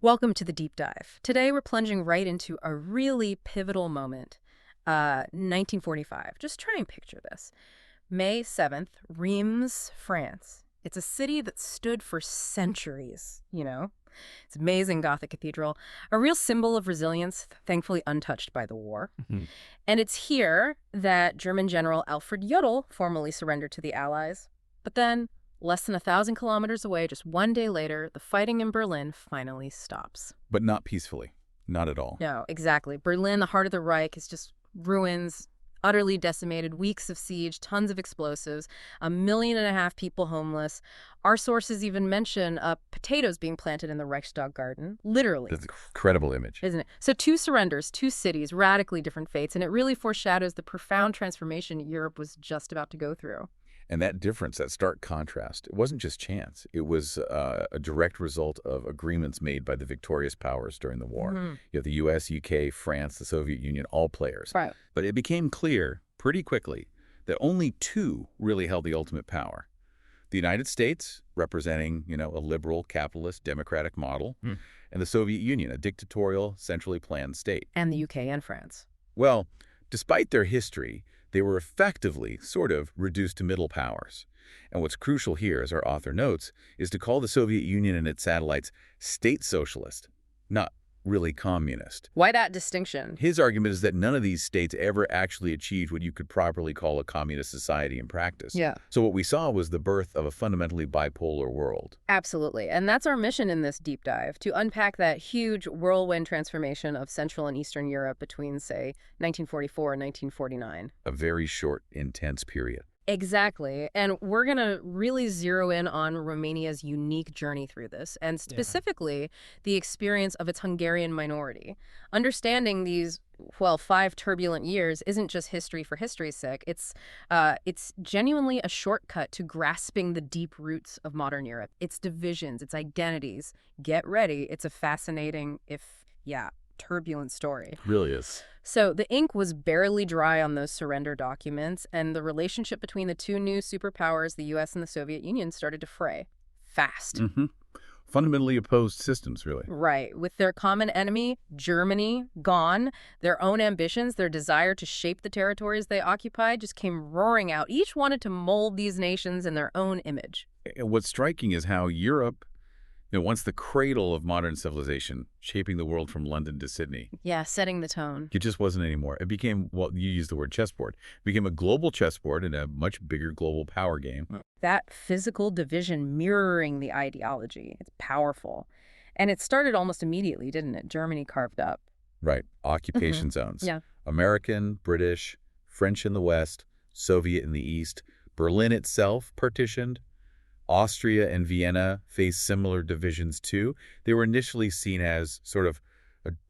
Welcome to the deep dive. Today we're plunging right into a really pivotal moment. 1945. Just try and picture this. May 7th, Reims, France. It's a city that stood for centuries. It's an amazing Gothic cathedral, a real symbol of resilience, thankfully untouched by the war. Mhm. And it's here that German General Alfred Jodl formally surrendered to the Allies. But then, less than 1,000 kilometers away, just one day later, the fighting in Berlin finally stops. But not peacefully. Not at all. No, exactly. Berlin, the heart of the Reich, is just ruins, utterly decimated, weeks of siege, tons of explosives, 1.5 million people homeless. Our sources even mention potatoes being planted in the Reichstag garden. Literally. That's an incredible image. Isn't it? So two surrenders, two cities, radically different fates, and it really foreshadows the profound transformation Europe was just about to go through. And that difference, that stark contrast, it wasn't just chance. It was a direct result of agreements made by the victorious powers during the war. Mhm. You have the U.S., U.K., France, the Soviet Union, all players. Right. But it became clear pretty quickly that only two really held the ultimate power. The United States, representing, a liberal, capitalist, democratic model, and the Soviet Union, a dictatorial, centrally planned state. And the UK and France. Well, despite their history, they were effectively, sort of, reduced to middle powers. And what's crucial here, as our author notes, is to call the Soviet Union and its satellites state socialist, not really communist. Why that distinction? His argument is that none of these states ever actually achieved what you could properly call a communist society in practice. Yeah. So what we saw was the birth of a fundamentally bipolar world. Absolutely. And that's our mission in this deep dive, to unpack that huge whirlwind transformation of Central and Eastern Europe between, say, 1944 and 1949. A very short, intense period. Exactly. And we're going to really zero in on Romania's unique journey through this, and specifically the experience of its Hungarian minority. Understanding these, 5 turbulent years isn't just history for history's sake. It's genuinely a shortcut to grasping the deep roots of modern Europe, its divisions, its identities. Get ready. It's a fascinating, turbulent story. Really is. So the ink was barely dry on those surrender documents, and the relationship between the two new superpowers, the U.S. and the Soviet Union, started to fray. Fast. Fundamentally opposed systems, really. Right. With their common enemy, Germany, gone, their own ambitions, their desire to shape the territories they occupied just came roaring out. Each wanted to mold these nations in their own image. And what's striking is how Europe, once the cradle of modern civilization, shaping the world from London to Sydney, Yeah, setting the tone. it just wasn't anymore. It became, you used the word chessboard. It became a global chessboard in a much bigger global power game. That physical division mirroring the ideology. It's powerful. And it started almost immediately, didn't it? Germany carved up. Right. Occupation zones. Yeah. American, British, French in the West, Soviet in the East. Berlin itself partitioned. Austria and Vienna faced similar divisions too. They were initially seen as sort of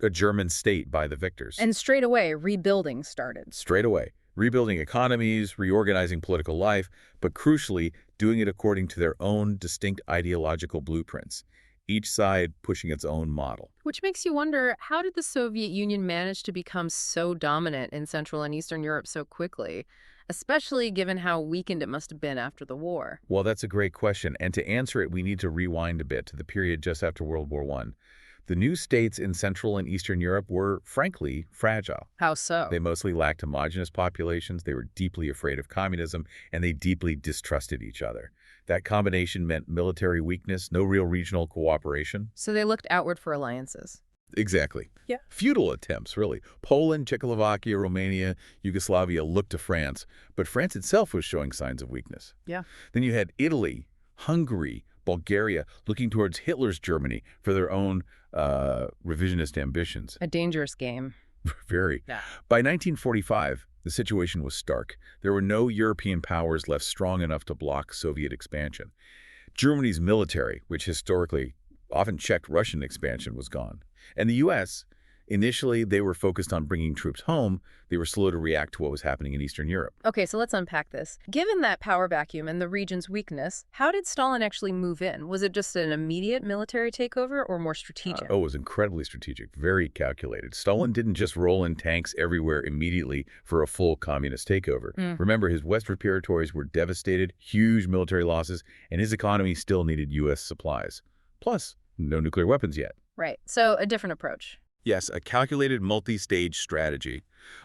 a German state by the victors. And straight away, rebuilding started. Straight away, rebuilding economies, reorganizing political life, but crucially, doing it according to their own distinct ideological blueprints, each side pushing its own model. Which makes you wonder, how did the Soviet Union manage to become so dominant in Central and Eastern Europe so quickly, especially given how weakened it must have been after the war? Well, that's a great question, and to answer it, we need to rewind a bit to the period just after World War I. The new states in Central and Eastern Europe were, frankly, fragile. How so? They mostly lacked homogenous populations, they were deeply afraid of communism, and they deeply distrusted each other. That combination meant military weakness, no real regional cooperation. So they looked outward for alliances. Exactly. Yeah. Futile attempts, really. Poland, Czechoslovakia, Romania, Yugoslavia looked to France, but France itself was showing signs of weakness. Yeah. Then you had Italy, Hungary, Bulgaria looking towards Hitler's Germany for their own revisionist ambitions. A dangerous game. Very. Yeah. By 1945, the situation was stark. There were no European powers left strong enough to block Soviet expansion. Germany's military, which historically often checked Russian expansion, was gone. And the U.S., initially, they were focused on bringing troops home. They were slow to react to what was happening in Eastern Europe. Okay, so let's unpack this. Given that power vacuum and the region's weakness, how did Stalin actually move in? Was it just an immediate military takeover or more strategic? It was incredibly strategic, very calculated. Stalin didn't just roll in tanks everywhere immediately for a full communist takeover. Remember, his western territories were devastated, huge military losses, and his economy still needed U.S. supplies. Plus, no nuclear weapons yet. Right. So a different approach. Yes, a calculated multi-stage strategy,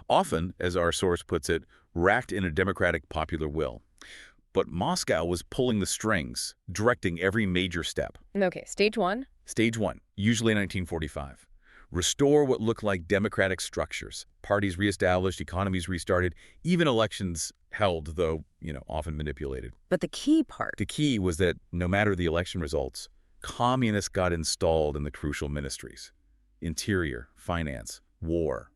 often, as our source puts it, racked in a democratic popular will. But Moscow was pulling the strings, directing every major step. Okay, stage one. Stage 1, usually 1945. Restore what looked like democratic structures. Parties reestablished, economies restarted, even elections held, though, often manipulated. But the key part. The key was that no matter the election results, communists got installed in the crucial ministries. Interior, finance, war,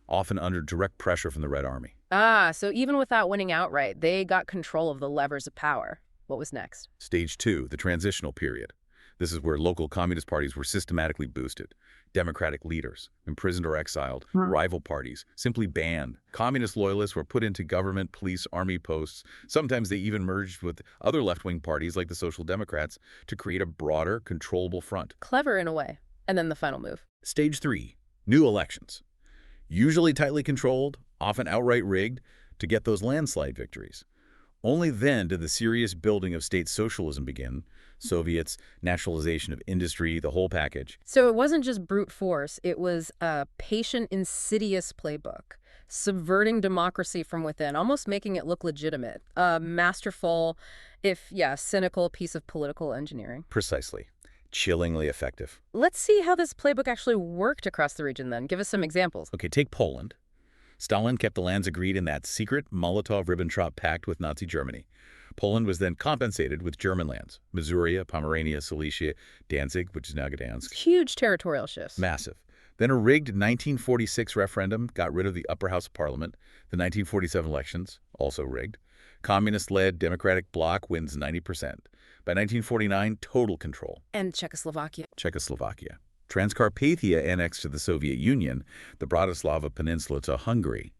often under direct pressure from the Red Army. Ah, so even without winning outright, they got control of the levers of power. What was next? Stage 2, the transitional period. This is where local communist parties were systematically boosted. Democratic leaders, imprisoned or exiled, rival parties, simply banned. Communist loyalists were put into government, police, army posts. Sometimes they even merged with other left-wing parties like the Social Democrats to create a broader, controllable front. Clever in a way. And then the final move. Stage 3, new elections. Usually tightly controlled, often outright rigged, to get those landslide victories. Only then did the serious building of state socialism begin. Soviets, nationalization of industry, the whole package. So it wasn't just brute force. It was a patient, insidious playbook, subverting democracy from within, almost making it look legitimate. A masterful, cynical piece of political engineering. Precisely. Chillingly effective. Let's see how this playbook actually worked across the region then. Give us some examples. Okay, take Poland. Stalin kept the lands agreed in that secret Molotov-Ribbentrop Pact with Nazi Germany. Poland was then compensated with German lands, Masuria, Pomerania, Silesia, Danzig, which is now Gdansk. Huge territorial shifts. Massive. Then a rigged 1946 referendum got rid of the upper house of parliament. The 1947 elections, also rigged. Communist-led Democratic bloc wins 90%. By 1949, total control. And Czechoslovakia. Czechoslovakia. Transcarpathia annexed to the Soviet Union, the Bratislava Peninsula to Hungary.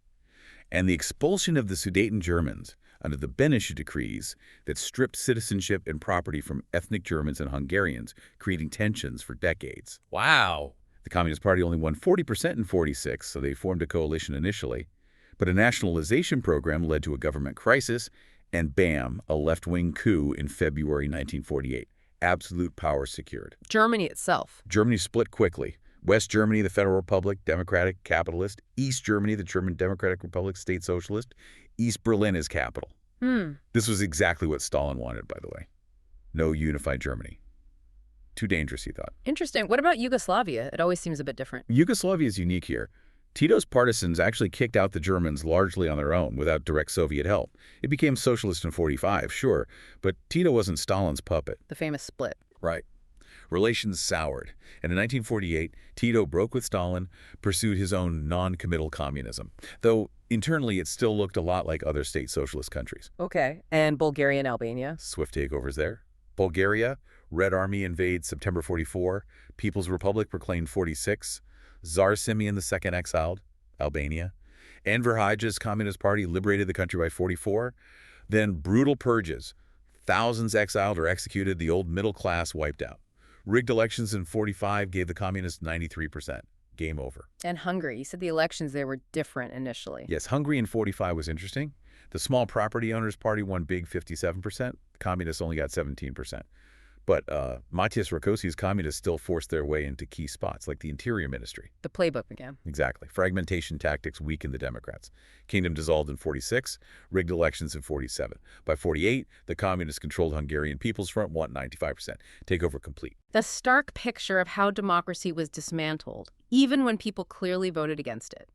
And the expulsion of the Sudeten Germans under the Beneš decrees that stripped citizenship and property from ethnic Germans and Hungarians, creating tensions for decades. Wow. The Communist Party only won 40% in 46, so they formed a coalition initially. But a nationalization program led to a government crisis, and bam, a left-wing coup in February 1948. Absolute power secured. Germany itself. Germany split quickly. West Germany, the Federal Republic, Democratic, Capitalist. East Germany, the German Democratic Republic, State Socialist. East Berlin is capital. This was exactly what Stalin wanted, by the way. No unified Germany. Too dangerous, he thought. Interesting. What about Yugoslavia? It always seems a bit different. Yugoslavia is unique here. Tito's partisans actually kicked out the Germans largely on their own without direct Soviet help. It became socialist in 45, sure, but Tito wasn't Stalin's puppet. The famous split. Right. Relations soured, and in 1948, Tito broke with Stalin, pursued his own non-committal communism, though internally it still looked a lot like other state socialist countries. Okay. And Bulgaria and Albania? Swift takeovers there. Bulgaria, Red Army invades September 44, People's Republic proclaimed 46, Tsar Simeon II exiled, Albania. Enver Hoxha's Communist Party liberated the country by 44. Then brutal purges. Thousands exiled or executed, the old middle class wiped out. Rigged elections in 45 gave the communists 93%. Game over. And Hungary. You said the elections there were different initially. Yes, Hungary in 45 was interesting. The small property owners party won big 57%. The communists only got 17%. But Matyas Rákossi's communists still forced their way into key spots, like the Interior Ministry. The playbook began. Exactly. Fragmentation tactics weakened the Democrats. Kingdom dissolved in 46, rigged elections in 47. By 48, the communists controlled Hungarian People's Front, won 95%. Takeover complete. The stark picture of how democracy was dismantled, even when people clearly voted against it.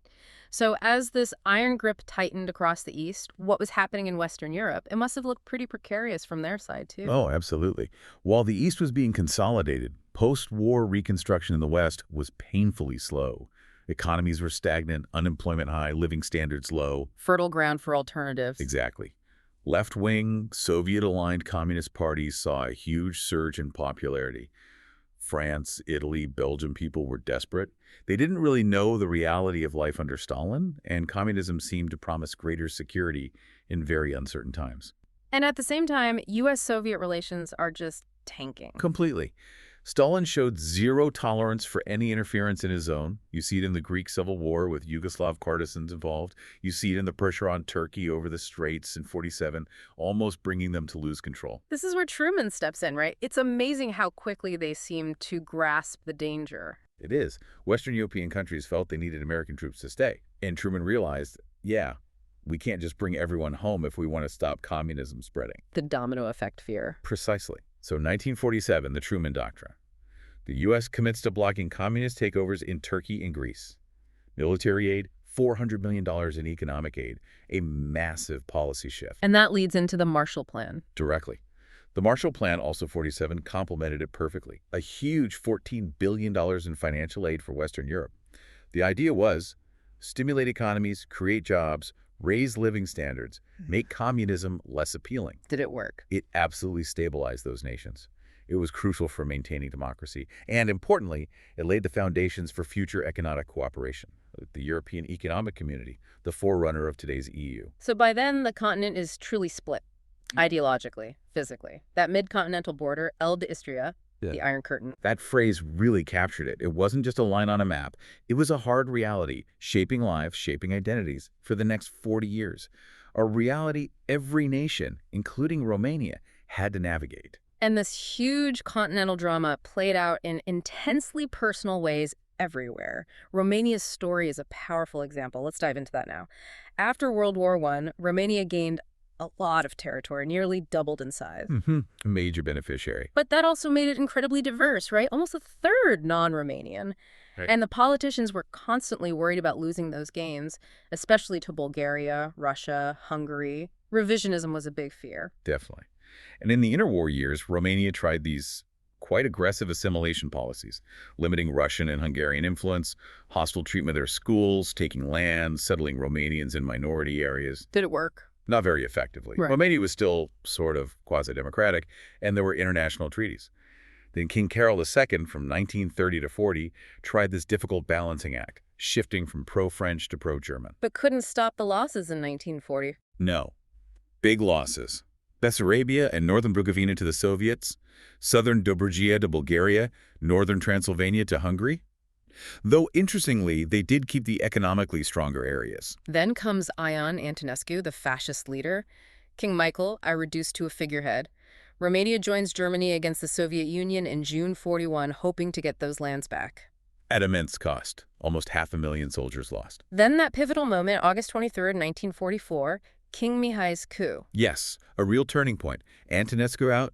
So as this iron grip tightened across the East, what was happening in Western Europe, it must have looked pretty precarious from their side, too. Oh, absolutely. While the East was being consolidated, post-war reconstruction in the West was painfully slow. Economies were stagnant, unemployment high, living standards low. Fertile ground for alternatives. Exactly. Left-wing, Soviet-aligned communist parties saw a huge surge in popularity. France, Italy, Belgium people were desperate. They didn't really know the reality of life under Stalin, and communism seemed to promise greater security in very uncertain times. And at the same time, U.S.-Soviet relations are just tanking. Completely. Stalin showed zero tolerance for any interference in his zone. You see it in the Greek Civil War with Yugoslav partisans involved. You see it in the pressure on Turkey over the Straits in 47, almost bringing them to lose control. This is where Truman steps in, right? It's amazing how quickly they seem to grasp the danger. It is. Western European countries felt they needed American troops to stay. And Truman realized, yeah, we can't just bring everyone home if we want to stop communism spreading. The domino effect fear. Precisely. So 1947, the Truman Doctrine. The U.S. commits to blocking communist takeovers in Turkey and Greece. Military aid, $400 million in economic aid, a massive policy shift. And that leads into the Marshall Plan. Directly. The Marshall Plan, also 47, complemented it perfectly. A huge $14 billion in financial aid for Western Europe. The idea was stimulate economies, create jobs, raise living standards, make communism less appealing. Did it work? It absolutely stabilized those nations. It was crucial for maintaining democracy. And importantly, it laid the foundations for future economic cooperation. The European Economic Community, the forerunner of today's EU. So by then, the continent is truly split, ideologically, physically. That mid-continental border, Elbe to Istria, the Iron Curtain. That phrase really captured it. It wasn't just a line on a map. It was a hard reality, shaping lives, shaping identities for the next 40 years. A reality every nation, including Romania, had to navigate. And this huge continental drama played out in intensely personal ways everywhere. Romania's story is a powerful example. Let's dive into that now. After World War I, Romania gained a lot of territory, nearly doubled in size. A major beneficiary. But that also made it incredibly diverse, right? Almost a third non-Romanian. Right. And the politicians were constantly worried about losing those gains, especially to Bulgaria, Russia, Hungary. Revisionism was a big fear. Definitely. And in the interwar years, Romania tried these quite aggressive assimilation policies, limiting Russian and Hungarian influence, hostile treatment of their schools, taking land, settling Romanians in minority areas. Did it work? Not very effectively. Right. Romania was still sort of quasi-democratic, and there were international treaties. Then King Carol II, from 1930 to 40, tried this difficult balancing act, shifting from pro-French to pro-German. But couldn't stop the losses in 1940. No. Big losses. Bessarabia and northern Bukovina to the Soviets, southern Dobruja to Bulgaria, northern Transylvania to Hungary. Though, interestingly, they did keep the economically stronger areas. Then comes Ion Antonescu, the fascist leader. King Michael are reduced to a figurehead. Romania joins Germany against the Soviet Union in June 41, hoping to get those lands back. At immense cost. Almost 500,000 soldiers lost. Then that pivotal moment, August 23, 1944, King Mihai's coup. Yes, a real turning point. Antonescu out,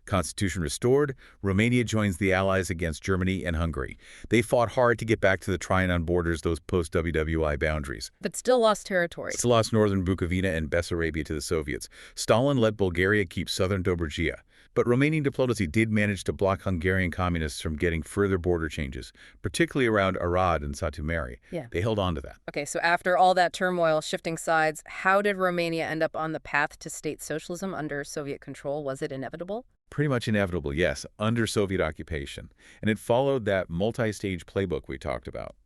constitution restored, Romania joins the Allies against Germany and Hungary. They fought hard to get back to the Trianon borders, those post-WWI boundaries. But still lost territory. Still lost northern Bukovina and Bessarabia to the Soviets. Stalin let Bulgaria keep southern Dobruja. But Romanian diplomacy did manage to block Hungarian communists from getting further border changes, particularly around Arad and Satu Mare. Yeah. They held on to that. Okay, so after all that turmoil, shifting sides, how did Romania end up on the path to state socialism under Soviet control? Was it inevitable? Pretty much inevitable, yes, under Soviet occupation. And it followed that multi-stage playbook we talked about.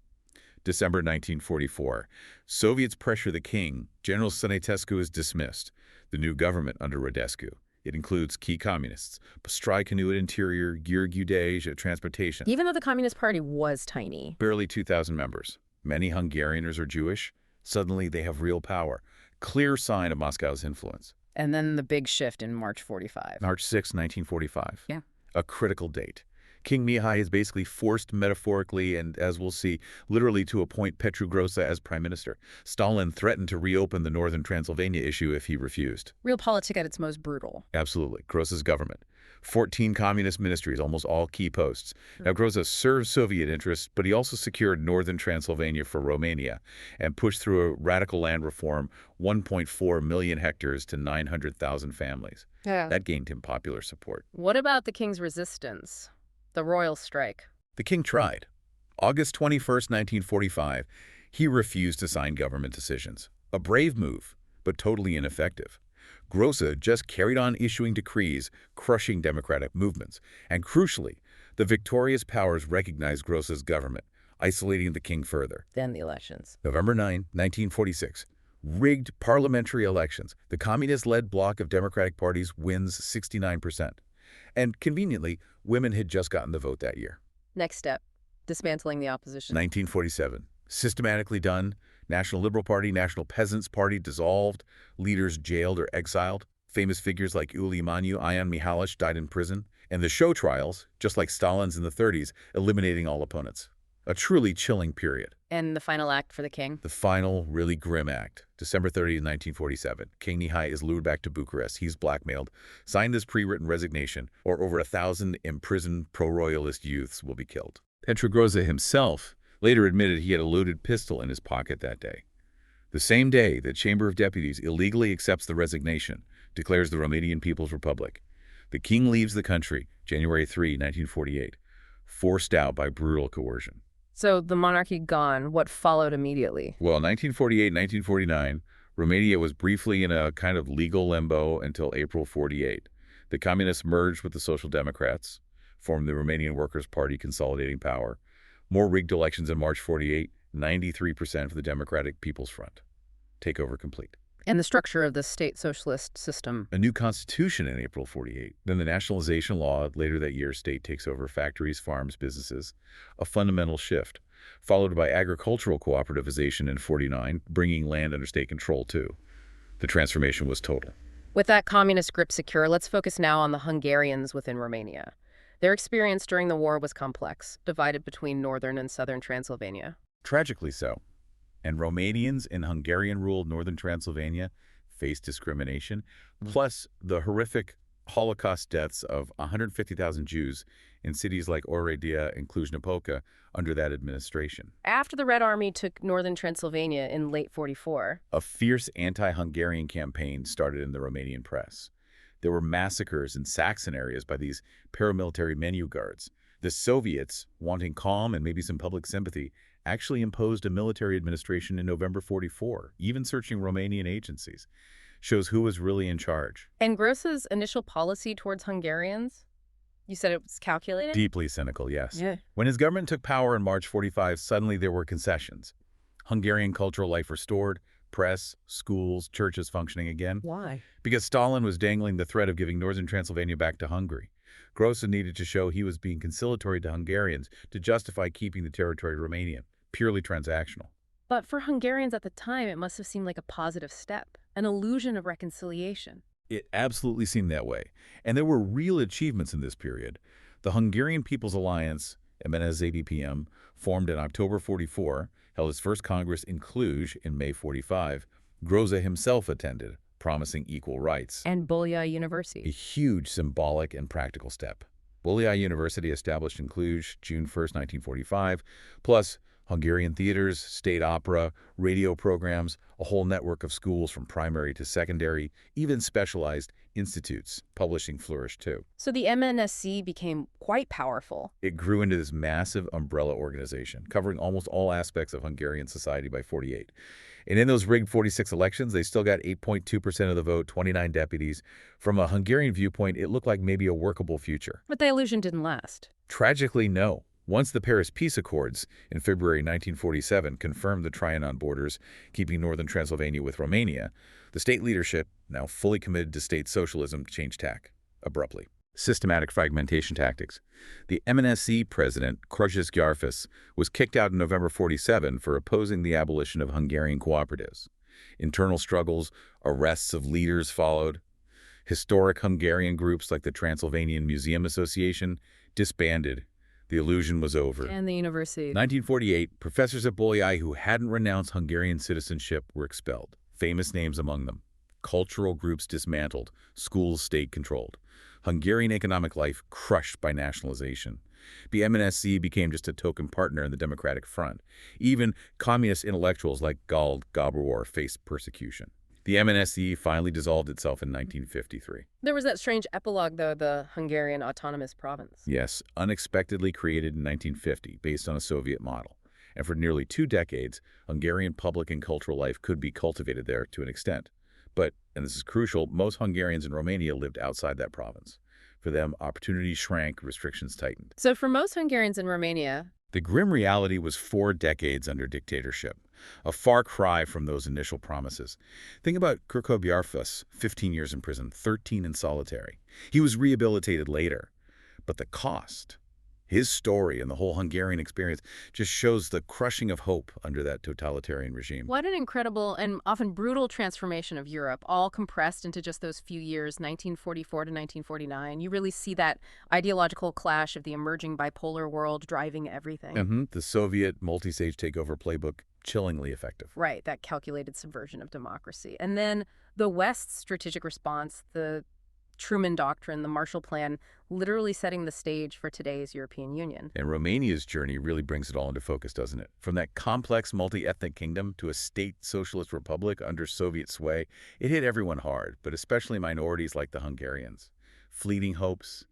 December 1944. Soviets pressure the king. General Sănătescu is dismissed. The new government under Radescu. It includes key communists, Păstrai Canut Interior, Gheorghe Udaj, Transportation. Even though the Communist Party was tiny. Barely 2,000 members. Many Hungarians are Jewish. Suddenly they have real power. Clear sign of Moscow's influence. And then the big shift in March 45. March 6, 1945. Yeah. A critical date. King Mihai is basically forced metaphorically and, as we'll see, literally to appoint Petru Groza as prime minister. Stalin threatened to reopen the northern Transylvania issue if he refused. Realpolitik at its most brutal. Absolutely. Groza's government. 14 communist ministries, almost all key posts. Now, Groza served Soviet interests, but he also secured northern Transylvania for Romania and pushed through a radical land reform, 1.4 million hectares to 900,000 families. Yeah. That gained him popular support. What about the king's resistance? The royal strike. The king tried. August 21st, 1945, he refused to sign government decisions. A brave move, but totally ineffective. Groza just carried on issuing decrees, crushing democratic movements. And crucially, the victorious powers recognized Groza's government, isolating the king further. Then the elections. November 9, 1946. Rigged parliamentary elections. The communist-led bloc of democratic parties wins 69%. And conveniently, women had just gotten the vote that year. Next step, dismantling the opposition. 1947. Systematically done. National Liberal Party, National Peasants' Party dissolved. Leaders jailed or exiled. Famous figures like Uli Manu, Ion Mihalic died in prison. And the show trials, just like Stalin's in the 30s, eliminating all opponents. A truly chilling period. And the final act for the king? The final, really grim act. December 30, 1947. King Mihai is lured back to Bucharest. He's blackmailed. Signed this pre-written resignation, or over 1,000 imprisoned pro-royalist youths will be killed. Petru Groza himself later admitted he had a loaded pistol in his pocket that day. The same day, the Chamber of Deputies illegally accepts the resignation, declares the Romanian People's Republic. The king leaves the country, January 3, 1948, forced out by brutal coercion. So the monarchy gone, what followed immediately? Well, 1948, 1949, Romania was briefly in a kind of legal limbo until April 48. The communists merged with the Social Democrats, formed the Romanian Workers' Party, consolidating power. More rigged elections in March 48, 93% for the Democratic People's Front. Takeover complete. And the structure of the state socialist system. A new constitution in April 48. Then the nationalization law. Later that year, state takes over factories, farms, businesses. A fundamental shift, followed by agricultural cooperativization in 49, bringing land under state control too. The transformation was total. With that communist grip secure, let's focus now on the Hungarians within Romania. Their experience during the war was complex, divided between northern and southern Transylvania. Tragically so. And Romanians in Hungarian-ruled northern Transylvania faced discrimination, plus the horrific Holocaust deaths of 150,000 Jews in cities like Oradea and Cluj-Napoca under that administration. After the Red Army took northern Transylvania in late 44, a fierce anti-Hungarian campaign started in the Romanian press. There were massacres in Saxon areas by these paramilitary menu guards. The Soviets, wanting calm and maybe some public sympathy, actually imposed a military administration in November 44, even searching Romanian agencies. Shows who was really in charge. And Groza's initial policy towards Hungarians? You said it was calculated? Deeply cynical, yes. Yeah. When his government took power in March 45, suddenly there were concessions. Hungarian cultural life restored, press, schools, churches functioning again. Why? Because Stalin was dangling the threat of giving northern Transylvania back to Hungary. Groza needed to show he was being conciliatory to Hungarians to justify keeping the territory Romanian. Purely transactional. But for Hungarians at the time, it must have seemed like a positive step, an illusion of reconciliation. It absolutely seemed that way. And there were real achievements in this period. The Hungarian People's Alliance, MNS-ADPM, formed in October 44, held its first Congress in Cluj in May 45. Groza himself attended, promising equal rights. And Bolyai A University. huge symbolic and practical step. Bolyai University established in Cluj, June 1, 1945, plus Hungarian theaters, state opera, radio programs, a whole network of schools from primary to secondary, even specialized institutes. Publishing flourished too. So the MNSC became quite powerful. It grew into this massive umbrella organization, covering almost all aspects of Hungarian society by 48. And in those rigged 46 elections, they still got 8.2% of the vote, 29 deputies. From a Hungarian viewpoint, it looked like maybe a workable future. But the illusion didn't last. Tragically, no. Once the Paris Peace Accords in February 1947 confirmed the Trianon borders, keeping northern Transylvania with Romania, the state leadership, now fully committed to state socialism, changed tack abruptly. Systematic fragmentation tactics. The MNSC president, Kruszis Gyarfas, was kicked out in November 47 for opposing the abolition of Hungarian cooperatives. Internal struggles, arrests of leaders followed. Historic Hungarian groups like the Transylvanian Museum Association disbanded. The illusion was over. And the university. 1948, professors at Bolyai who hadn't renounced Hungarian citizenship were expelled. Famous names among them. Cultural groups dismantled. Schools state-controlled. Hungarian economic life crushed by nationalization. The MNSC became just a token partner in the Democratic Front. Even communist intellectuals like Gald Gabor faced persecution. The MNSC finally dissolved itself in 1953. There was that strange epilogue, though, the Hungarian Autonomous Province. Yes, unexpectedly created in 1950, based on a Soviet model. And for nearly 2 decades, Hungarian public and cultural life could be cultivated there to an extent. But, and this is crucial, most Hungarians in Romania lived outside that province. For them, opportunities shrank, restrictions tightened. So for most Hungarians in Romania, the grim reality was 4 decades under dictatorship, a far cry from those initial promises. Think about Kirko Gyarfas, 15 years in prison, 13 in solitary. He was rehabilitated later, But the cost, his story and the whole Hungarian experience just shows the crushing of hope under that totalitarian regime. What an incredible and often brutal transformation of Europe, all compressed into just those few years, 1944 to 1949. You really see that ideological clash of the emerging bipolar world driving everything. The Soviet multi-stage takeover playbook, chillingly effective. Right, that calculated subversion of democracy. And then the West's strategic response, the Truman Doctrine, the Marshall Plan, literally setting the stage for today's European Union. And Romania's journey really brings it all into focus, doesn't it? From that complex multi-ethnic kingdom to a state socialist republic under Soviet sway, it hit everyone hard, but especially minorities like the Hungarians. Fleeting hopes,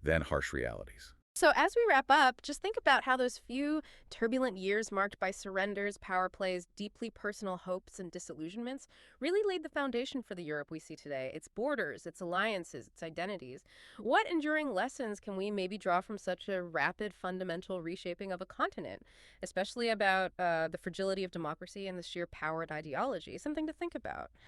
then harsh realities. So as we wrap up, just think about how those few turbulent years marked by surrenders, power plays, deeply personal hopes and disillusionments really laid the foundation for the Europe we see today. Its borders, its alliances, its identities. What enduring lessons can we maybe draw from such a rapid, fundamental reshaping of a continent, especially about the fragility of democracy and the sheer power and ideology? Something to think about.